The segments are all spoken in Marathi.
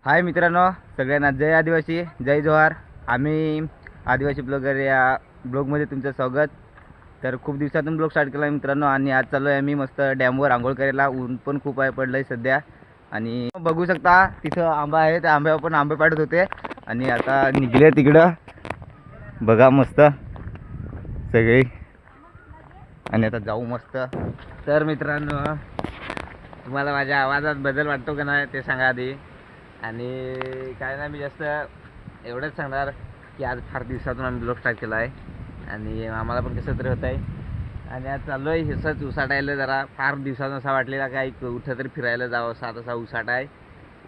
हाय मित्रांनो, सगळ्यांना जय आदिवासी, जय जोहार. आम्ही आदिवासी ब्लॉगर या ब्लॉगमध्ये तुमचं स्वागत. तर खूप दिवसातून ब्लॉग स्टार्ट केला आहे मित्रांनो, आणि आज चाललो आहे आम्ही मस्त डॅमवर आंघोळ करायला. ऊन पण खूप आहे पडलं आहे सध्या, आणि बघू शकता तिथं आंबा आहे, त्या आंब्यावर पण आंबे पाडत होते. आणि आता निघले तिकडं, बघा मस्त सगळी, आणि आता जाऊ मस्त. तर मित्रांनो, तुम्हाला माझ्या आवाजात बदल वाटतो का नाही ते सांगा आधी. आणि काय नाही, मी जास्त एवढंच सांगणार की आज फार दिवसातून आम्ही ब्लॉग स्टार्ट केला आहे, आणि आम्हाला पण कसं तरी होत आहे. आणि आज चाललो आहे हेसंच उसाटायला. जरा फार दिवसातून असा वाटलेला काय कुठं तरी फिरायला जावं, असा तसा उसाट आहे.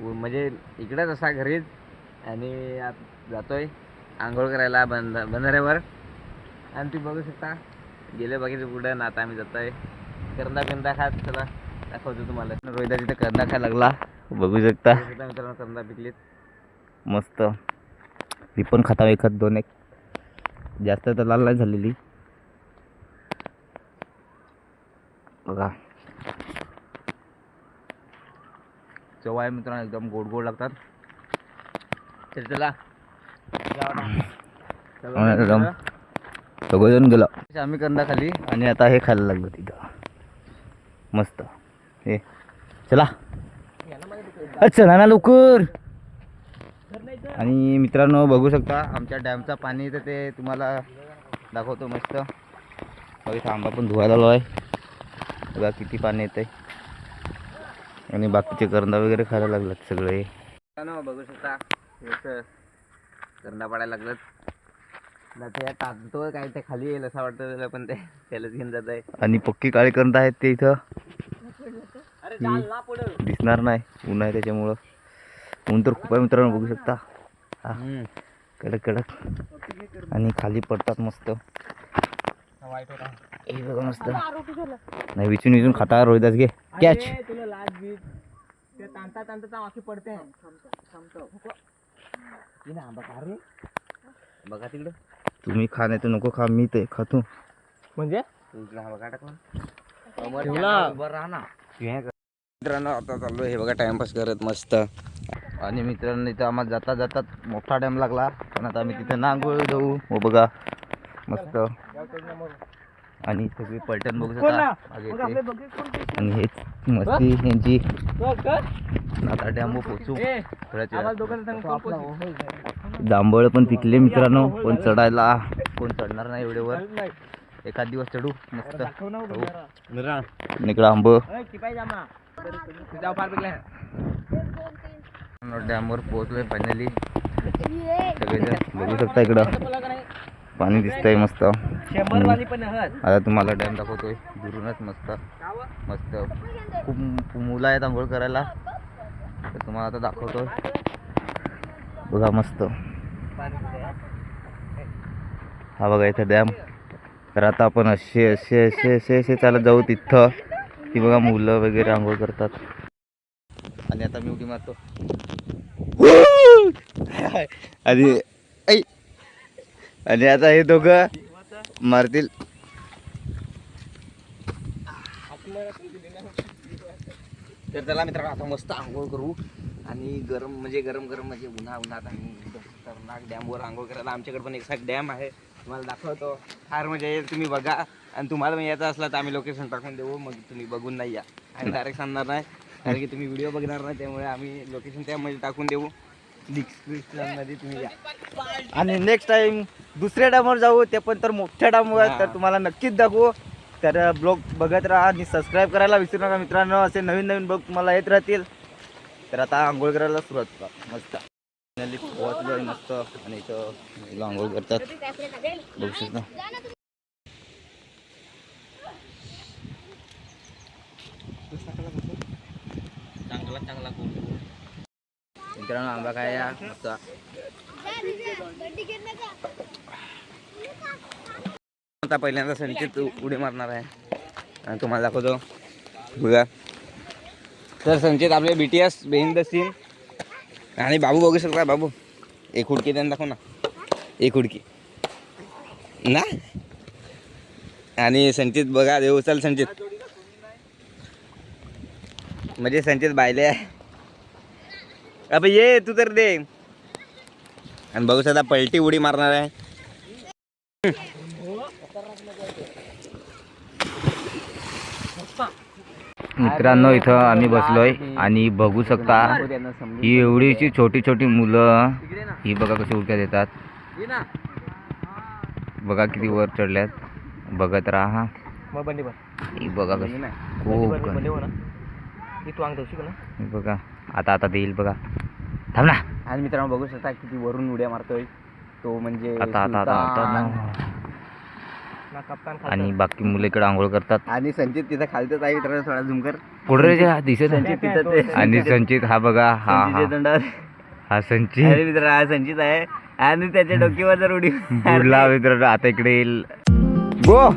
म्हणजे इकडेच असा घरीच, आणि आज जातो आहे आंघोळ करायला बंधाऱ्यावर. आणि ती बघू शकता गेले बघायचं पुढं ना. आता आम्ही जातो आहे करंदा खात. चला दाखवतो तुम्हाला. रोहिदा तिथे करंदा खायला लागला, बघू शकता मित्रांनो. करंदा पिकलीत मस्त. ती पण खाता एखाद दोन, एक जास्त तर लाल नाही झालेली बघा. चव आहे मित्रांनो, एकदम गोड गोड लागतात. तर चला एकदम सगळेजण गेलो आम्ही करंदा खाली, आणि आता हे खायला लागलो तिथं मस्त. हे चला चला ना लवकर. आणि मित्रांनो बघू शकता आमच्या डॅमचा पाणी, तर ते तुम्हाला दाखवतो मस्त. बघा आंबा पण धुवायला आलो आहे, बघा किती पाणी येत आहे. आणि बाकीचे करंदा वगैरे खायला लागलात सगळे. बघू शकता करंदा पाडायला लागलात. ते टाकतो काय ते खाली येईल असं वाटतं त्याला, पण ते त्यालाच घेऊन जात आहे. आणि पक्की काळी करंदा आहेत ते इथं दिसणार नाही, ऊन आहे त्याच्यामुळं. ऊन तर खूप आहे मित्रांनो, बघू शकता. कडक कडक, आणि खाली पडतात मस्त. हे बघा मस्त. नाही विचून विचून खाता रोहिदास. घे कॅच. बघा तिकडं, तुम्ही खा नाही तर नको खा, मी ते खातो. म्हणजे मित्रांनो आता चाललो हे बघा टाइमपास करत मस्त. आणि मित्रांनो इथं आम्हाला जाता जातात मोठा डॅम लागला, पण आता आम्ही तिथं नांगोळ जाऊ. हो बघा मस्त. आणि सगळी पलटण बघू शकता, आणि हेच मस्ती यांची. आता डॅमवर पोचू जांभळ पण पिकले मित्रांनो, पण चढायला कोण चढणार नाही एवढ्यावर. एखाद दिवस चढू मस्त. इकडं आंब डॅमवर पोहोचलोय फायनली. सगळेजण बघू शकता, इकडं पाणी दिसतंय मस्त. आता तुम्हाला डॅम दाखवतोय दुरूनच मस्त मस्त. खूप मुलं आहेत आंघोळ करायला, तर तुम्हाला आता दाखवतोय बघा मस्त. हा बघा इथं डॅम. तर आता आपण असे असे असे असे असे चालत जाऊ तिथं. ती बघा मुलं वगैरे आंघोळ करतात. आणि आता मी उडी मारतो आणि आता हे दोघं मारतील. तर त्याला मित्रांनो आता मस्त आंघोळ करू. आणि गरम म्हणजे उन्हात आणि खतरनाक डॅमवर आंघोळ करायला. आमच्याकडे पण एक साईड डॅम आहे, तुम्हाला दाखवतो. फार मजा येईल, तुम्ही बघा. आणि तुम्हाला पण यायचं असला तर आम्ही लोकेशन टाकून देऊ, मग तुम्ही बघून नाही या. आम्ही डायरेक्ट सांगणार नाही, कारण की तुम्ही व्हिडिओ बघणार नाही, त्यामुळे आम्ही लोकेशन त्यामध्ये टाकून देऊ डिस्क्रिप्शनमध्ये, तुम्ही या. आणि नेक्स्ट टाइम दुसऱ्या डॅमवर जाऊ, ते पण तर मोठ्या डॅमवर. तर तुम्हाला नक्कीच दाखवू. तर ब्लॉग बघत राहा आणि सबस्क्राईब करायला विसरू नका मित्रांनो. असे नवीन नवीन ब्लॉग तुम्हाला येत राहतील. तर आता आंघोळ करायला सुरुवात करा मस्त. फायनली पोहोचलो आहे मस्त, आणि इथं आंघोळ करतात बघू शकता. चांगला मित्रांनो आंबा काय या मस्त. आता पहिल्यांदा संचित उडी मारणार आहे, आणि तुम्हाला दाखवतो बघा. तर संचित आपले BTS बिहाइंड द सीन. आणि बाबू बघू शकता, बाबू एक उडकी त्यांना दाखव ना, एक उडकी ना. आणि संचित बघा देऊ. चल संचित, म्हणजे संचित बायले आहे. अबे ये तू तर दे. आणि बघू शकता पलटी उडी मारणार आहे. मित्रांनो इथं आम्ही बसलोय आणि बघू शकता ही एवढीशी छोटी छोटी मुलं ही बघा कशी उडक्या देतात. बघा किती वर चढल्यात. बघत राहा. ही बघा कशी खूप बघा आता आता देईल बघा. थांब ना. आणि मित्रांनो बघू शकता किती वरून उड्या मारतोय तो म्हणजे आता आता आता आता आणि बाकी मुलं इकडे आंघोळ करतात. आणि संचित तिथं खालतच आहे मित्रांनो. थोडा झूम कर पुढे दिसत संचित तिथं. आणि संचित हा बघा हा हा संचित मित्र हा संचित आहे. आणि त्याच्या डोक्यावर जर उडी बुडला मित्रांनो आता इकडे येईल. गो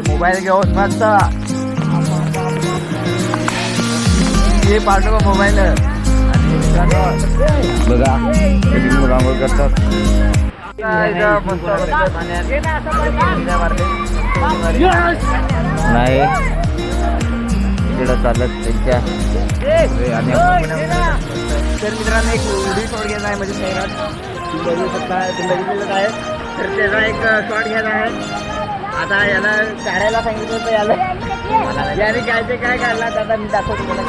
मोबाईल घेऊन मस्त हे पाठव मोबाईल. बघा किती मुलं आंघोळ करतात. नाही तिकडं चालत त्यांच्या. तर मित्रांनो एक उडी शॉट घ्यायचा आहे म्हणजे शहरात बघू शकता तुम्ही बघितलेलं आहे. तर त्याचा एक शॉट घ्यायचा आहे. आता याला काढायला सांगितलं होतं याला याने काय ते काय काढला आता मी दाखवतो तुम्हाला.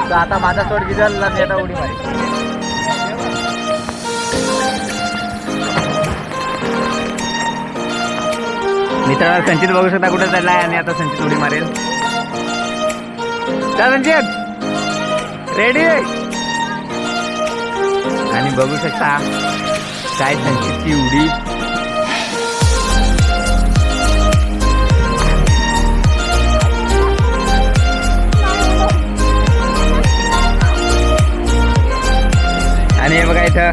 तर आता माझा शॉट गिजल मी आता उडी मारेल. मित्रांनो संचित बघू शकता कुठे चालला आहे आणि आता संचित उडी मारेल. चल संचित रेडी. आणि बघू शकता काय संचितची उडी. आणि हे बघा इथं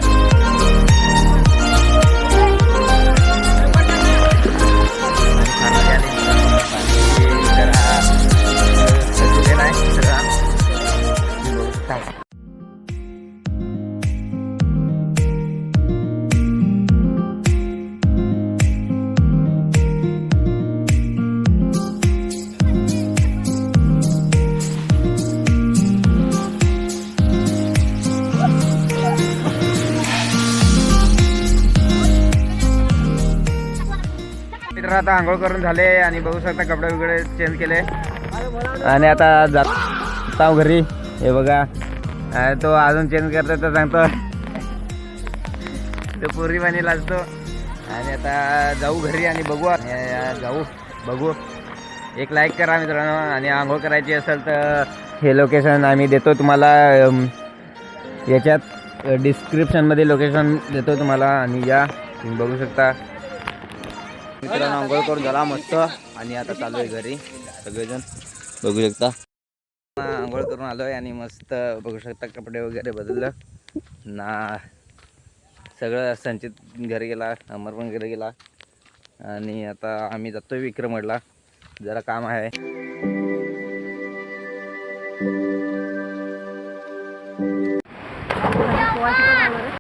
आता आंघोळ करून झाले आणि बघू शकता कपडे वगैरे चेंज केले आणि आता जाता घरी. हे बघा तो अजून चेंज करतो तर सांगतो तो पूर्वी पाणी लाजतो. आणि आता जाऊ घरी आणि बघू. एक लाईक करा मित्रांनो. आणि आंघोळ करायची असेल तर हे लोकेशन आम्ही देतो तुम्हाला. याच्यात डिस्क्रिप्शनमध्ये लोकेशन देतो तुम्हाला आणि या तुम्ही बघू शकता. मित्रांनो आंघोळ करून झाला मस्त आणि आता चालू आहे घरी सगळेजण बघू शकता. आंघोळ करून आलोय आणि मस्त बघू शकता कपडे वगैरे बदललं ना. सगळं संचित घरी गेला, अमर पण घरी गेला आणि आता आम्ही जातोय विक्रमगडला. जरा काम आहे.